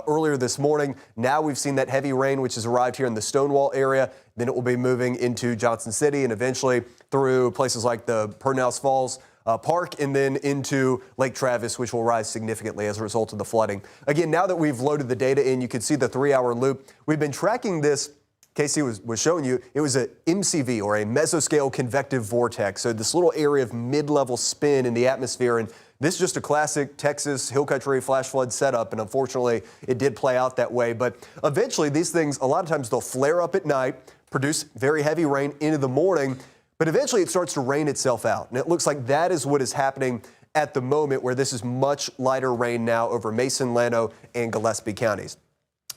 Earlier this morning. Now we've seen that heavy rain, which has arrived here in the Stonewall area. Then it will be moving into Johnson City and eventually through places like the Pernaus Falls Park and then into Lake Travis, which will rise significantly as a result of the flooding. Again, now that we've loaded the data in, you can see the 3-hour loop. We've been tracking this. Casey was showing you, it was a MCV, or a mesoscale convective vortex. So this little area of mid-level spin in the atmosphere. And this is just a classic Texas hill country flash flood setup. And unfortunately, it did play out that way. But eventually, these things, a lot of times they'll flare up at night, produce very heavy rain into the morning. But eventually, it starts to rain itself out. And it looks like that is what is happening at the moment, where this is much lighter rain now over Mason, Llano, and Gillespie counties.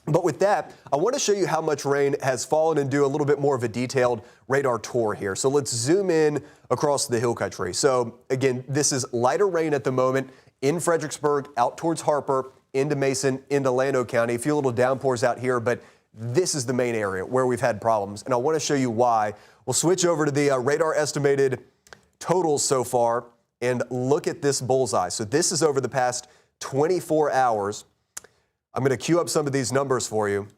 But with that, I want to show you how much rain has fallen and do a little bit more of a detailed radar tour here. So let's zoom in across the hill country. So again, this is lighter rain at the moment in Fredericksburg, out towards Harper, into Mason, into Llano County. A few little downpours out here, but this is the main area where we've had problems. And I want to show you why. We'll switch over to the radar estimated totals so far and look at this bullseye. So this is over the past 24 hours. I'm going to queue up some of these numbers for you.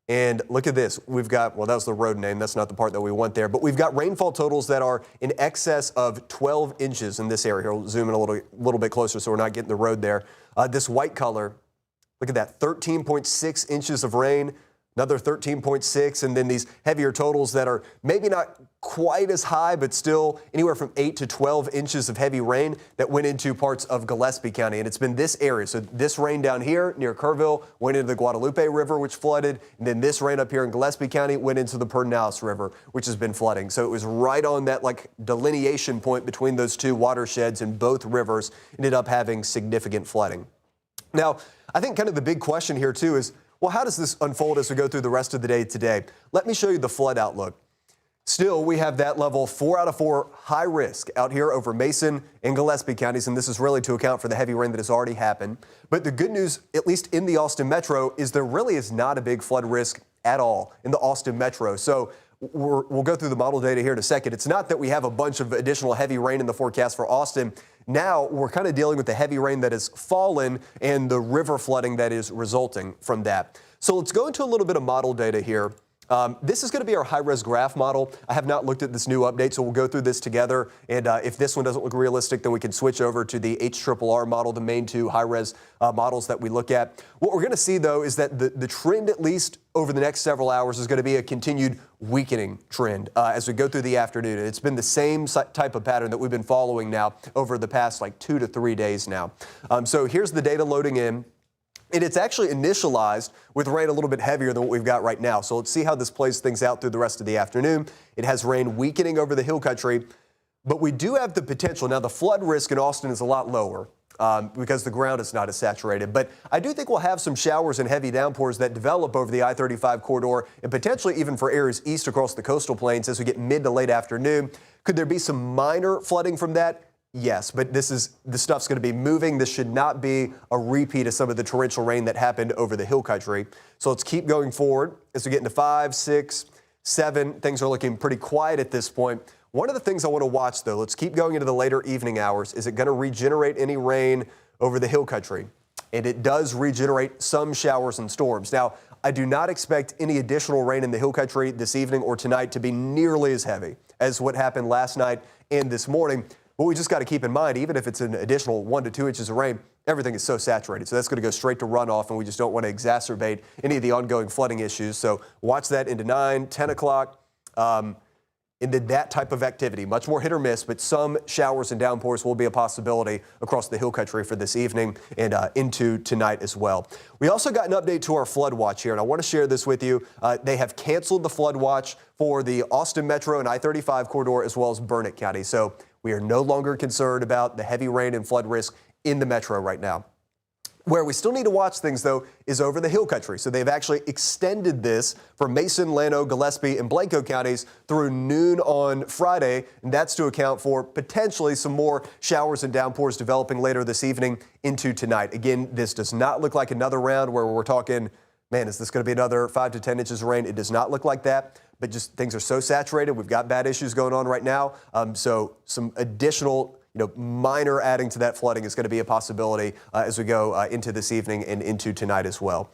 And look at this. We've got, well, that was the road name. That's not the part that we want there. But we've got rainfall totals that are in excess of 12 inches in this area. Here, we'll zoom in a little bit closer so we're not getting the road there. This white color, look at that, 13.6 inches of rain. Another 13.6, and then these heavier totals that are maybe not quite as high, but still anywhere from 8 to 12 inches of heavy rain that went into parts of Gillespie County. And it's been this area. So this rain down here near Kerrville went into the Guadalupe River, which flooded. And then this rain up here in Gillespie County went into the Pernaus River, which has been flooding. So it was right on that like delineation point between those two watersheds, and both rivers ended up having significant flooding. Now, I think kind of the big question here too is, well, how does this unfold as we go through the rest of the day today? Let me show you the flood outlook. Still, we have that level 4 out of 4 high risk out here over Mason and Gillespie counties, and this is really to account for the heavy rain that has already happened. But the good news, at least in the Austin metro, is there really is not a big flood risk at all in the Austin metro. So we'll go through the model data here in a second. It's not that we have a bunch of additional heavy rain in the forecast for Austin. Now we're kind of dealing with the heavy rain that has fallen and the river flooding that is resulting from that. So let's go into a little bit of model data here. This is going to be our high-res graph model. I have not looked at this new update, so we'll go through this together. And if this one doesn't look realistic, then we can switch over to the HRRR model, the main two high-res models that we look at. What we're going to see, though, is that the trend, at least over the next several hours, is going to be a continued weakening trend as we go through the afternoon. It's been the same type of pattern that we've been following now over the past like 2 to 3 days now. So here's the data loading in. And it's actually initialized with rain a little bit heavier than what we've got right now. So let's see how this plays things out through the rest of the afternoon. It has rain weakening over the hill country, but we do have the potential. Now, the flood risk in Austin is a lot lower because the ground is not as saturated. But I do think we'll have some showers and heavy downpours that develop over the I-35 corridor and potentially even for areas east across the coastal plains as we get mid to late afternoon. Could there be some minor flooding from that? Yes, but this stuff's going to be moving. This should not be a repeat of some of the torrential rain that happened over the hill country. So let's keep going forward as we get into 5, 6, 7. Things are looking pretty quiet at this point. One of the things I want to watch, though, let's keep going into the later evening hours. Is it going to regenerate any rain over the hill country? And it does regenerate some showers and storms. Now, I do not expect any additional rain in the hill country this evening or tonight to be nearly as heavy as what happened last night and this morning. But we just got to keep in mind, even if it's an additional 1 to 2 inches of rain, everything is so saturated. So that's going to go straight to runoff, and we just don't want to exacerbate any of the ongoing flooding issues. So watch that into 9, 10 o'clock, into that type of activity. Much more hit or miss, but some showers and downpours will be a possibility across the hill country for this evening and into tonight as well. We also got an update to our flood watch here, and I want to share this with you. They have canceled the flood watch for the Austin Metro and I-35 corridor as well as Burnett County. So we are no longer concerned about the heavy rain and flood risk in the metro right now. Where we still need to watch things, though, is over the hill country. So they've actually extended this for Mason, Llano, Gillespie, and Blanco counties through noon on Friday. And that's to account for potentially some more showers and downpours developing later this evening into tonight. Again, this does not look like another round where we're talking, man, is this going to be another 5 to 10 inches of rain? It does not look like that. But just things are so saturated. We've got bad issues going on right now. So some additional minor adding to that flooding is going to be a possibility as we go into this evening and into tonight as well.